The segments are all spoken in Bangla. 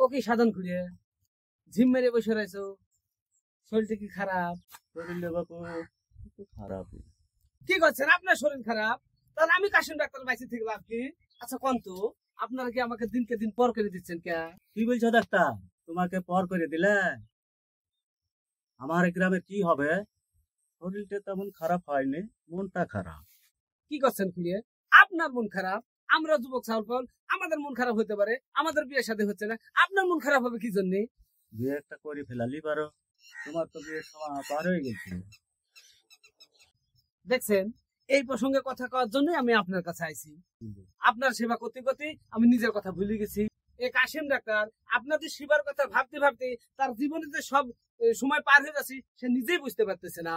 ও কি সাধন খুঁড়ে ঝিম মেরে বসে রয়েছো, শরীরটা কি খারাপ? শরীরে বাপু একটু খারাপ। কি করছেন? আপনার শরীর খারাপ, তাহলে আমি কাশিম ডাক্তার বাইসে থেকে লাভ কি? আচ্ছা কোন তো, আপনারা কি আমাকে দিনকে দিন পর করে দিচ্ছেন কে? কি বলছো ডাক্তার? তোমাকে পর করে দিলে আমার গ্রামে কি হবে? শরীরটা তেমন খারাপ হয়নি, মনটা খারাপ। কি করছেন খুঁড়িয়ে? আপনার মন খারাপ, আমরা যুবক সাউল, আমাদের মন খারাপ হতে পারে, আমাদের বিয়ে শাদী হচ্ছে না, আপনার মন খারাপ হবে কি জন্য? বিয়ে একটা করে ফেলালি পারো, তোমার তো বিয়ের সময় পার হয়ে গেছে। দেখছেন, এই প্রসঙ্গে কথা কওয়ার জন্য আমি আপনার কাছে আইছি। আপনার সেবা করতে করতে আমি নিজের কথা ভুলে গেছি। এই কাশিম ডাক্তার আপনাদের সেবার কথা ভাবতে ভাবতে তার জীবনে যে সব সময় পার হয়ে যাচ্ছে সে নিজেই বুঝতে পারতেছে না।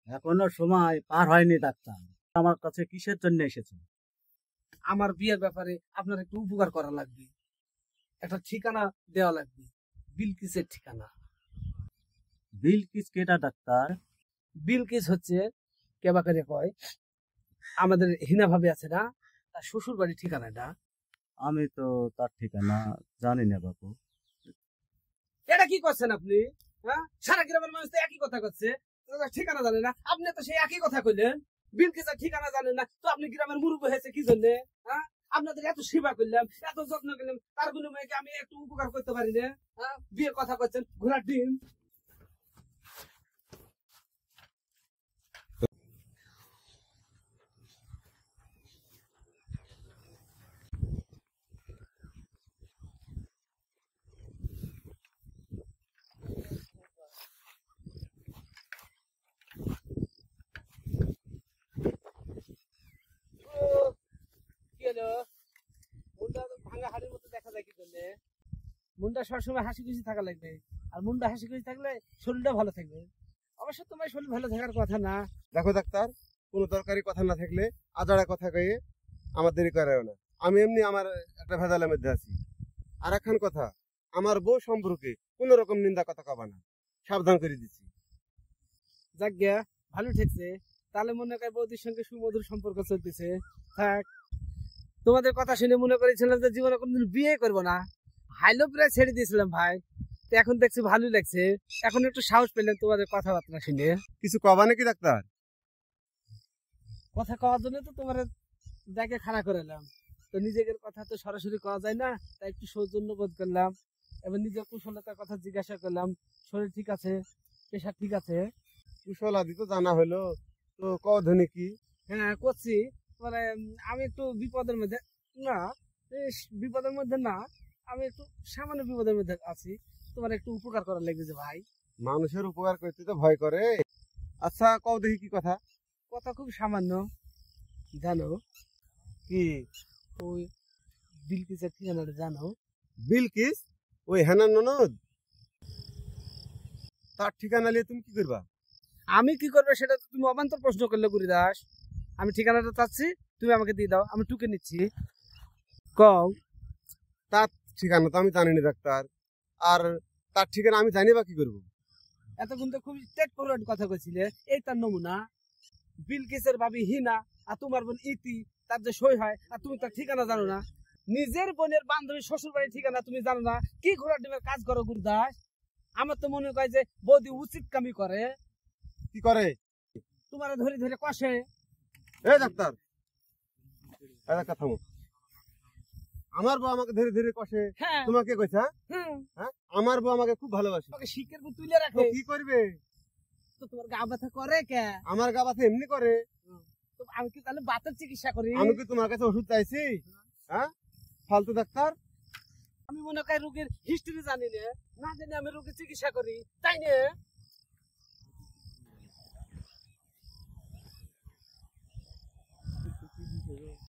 এখনো সময় পার হয়নি ডাক্তার। আমার কাছে কিসের জন্য এসেছে? আমার বিয়ের ব্যাপারে আপনার একটু উপকার করা লাগবে, একটা ঠিকানা দেওয়া লাগবে, বিলকিসের ঠিকানা। বিলকিস কেটা ডাক্তার? বিলকিস হচ্ছে কেবাকারে কয় আমাদের হিনা ভাবে আছে না, তার শ্বশুর বাড়ির ঠিকানাটা। আমি তো তার ঠিকানা জানি না বাপু। এটা কি করছেন আপনি? হ্যাঁ, সারা গ্রামের মানুষ তো একই কথা করছে, ঠিকানা জানে না। আপনি তো সেই একই কথা কইলেন, বিলকিসের ঠিকানা জানেন না, তো আপনি গ্রামের মুরব্বী হয়েছে কি জন্য? হ্যাঁ, আপনাদের এত সেবা করলাম, এত যত্ন করলাম, তার বিনিময়ে আমি একটু উপকার করতে পারি না? হ্যাঁ, বিয়ের কথা করছেন, ঘোড়ার ডিম। কি হলো? মুন্ডা তো ভাঙা হাড়ির মতো দেখা যায় কি জন্য? মুন্ডা সবসময় হাসি খুশি থাকা লাগবে, আর মুন্ডা হাসি খুশি থাকলে শরীরটা ভালো থাকবে। অবশ্য তোমার শরীর ভালো থাকার কথা না। দেখো ডাক্তার, কোনো দরকারি কথা না থাকলে আজাড়া কথা কয়ে আমার দেরি করেও না। আমি এমনি আমার একটা ভেজালের মধ্যে আছি। আর একখান কথা, আমার বউ সম্পর্কে কোন রকম নিন্দা কথা কবা না, সাবধান করে দিচ্ছি। যাক গিয়া, ভালো ঠেকছে। তাহলে মনে করে বৌদির সঙ্গে সুমধুর সম্পর্ক চলতেছে। থাক, তোমাদের কথা শুনে মনে করেছিলাম যে জীবনে কোনদিন বিয়ে করবো না, হাইলো প্রায় ছেড়ে দিয়েছিলাম ভাই। তো এখন দেখছি ভালোই লাগছে, এখন একটু সাহস পেলাম তোমাদের কথাবার্তা শুনে। কিছু কবা নাকি ডাক্তার? কথা কওয়ার জন্য তো তোমার দেখে খাড়া করে এলাম, তো নিজেদের কথা তো সরাসরি কওয়া যায় না, তাই একটু সৌজন্য বোধ করলাম। এবার নিজের কুশলতার কথা জিজ্ঞাসা করলাম, শরীর ঠিক আছে, প্রেশার ঠিক আছে? কুশল আদি তো জানা হলো, তো কধনে কি? হ্যাঁ করছি, মানে আমি একটু বিপদের মধ্যে, না বিপদের মধ্যে না, আমি একটু সামান্য বিপদের মধ্যে আছি, তোমার একটু উপকার করার লেগেছে ভাই। মানুষের উপকার করতে তো ভয় করে। আচ্ছা কও দেখি কি কথা? কথা খুব সামান্য, জানো কি? ওই বিলকিসের ঠিকানাটা জানো? বিলকিস? ওই হেনার ননদ? তার ঠিকানা নিয়ে তুমি কি করবা? আমি কি করবো সেটা তো তুমি অবান্তর প্রশ্ন করলে গুরিদাস। আমি ঠিকানাটা চাচ্ছি, তুমি আমাকে দিয়ে দাও, আমি টুকে নিচ্ছি। কও। তার ঠিকানা তো আমি জানি না ডাক্তার, আর তার ঠিকানা আমি জানি বা কি করবো? এতক্ষণ তো খুব স্ট্রেট ফরওয়ার্ড কথা কইছিলে, এই তার নমুনা। বিলকিসের ভাবি হিনা আর তোমার বোন ইতি, তার যে সই হয়, আর তুমি তার ঠিকানা জানো না। নিজের বোনের বান্ধবী শ্বশুর বাড়ির ঠিকানা তুমি জানো না, কি ঘোড়ার ডিমের কাজ করো গুরুদাস? আমার তো মনে হয় যে বৌদি উচিত কামি করে। কি করে? তোমার ধরে ধরে কষে। এ ডাক্তার, ডাক্তার থামো। আমার বউ আমাকে ধীরে ধীরে কষে? হ্যাঁ। তোমাকে কইছে? হুম। হ্যাঁ, আমার বউ আমাকে খুব ভালোবাসে। তোমাকে শিকের বুত তুলে রাখে। কি করবে? তো তোমার গা ব্যথা করে কে? আমার গা ব্যথা এমনি করে। তো আমি কি তাহলে বাতের চিকিৎসা করি? আমি কি তোমার কাছে ওষুধ চাইছি? হ্যাঁ, ফালতু ডাক্তার। আমি মনে করি রোগীর হিস্ট্রি জানি না, না জানি আমি রোগীর চিকিৎসা করি, তাই না?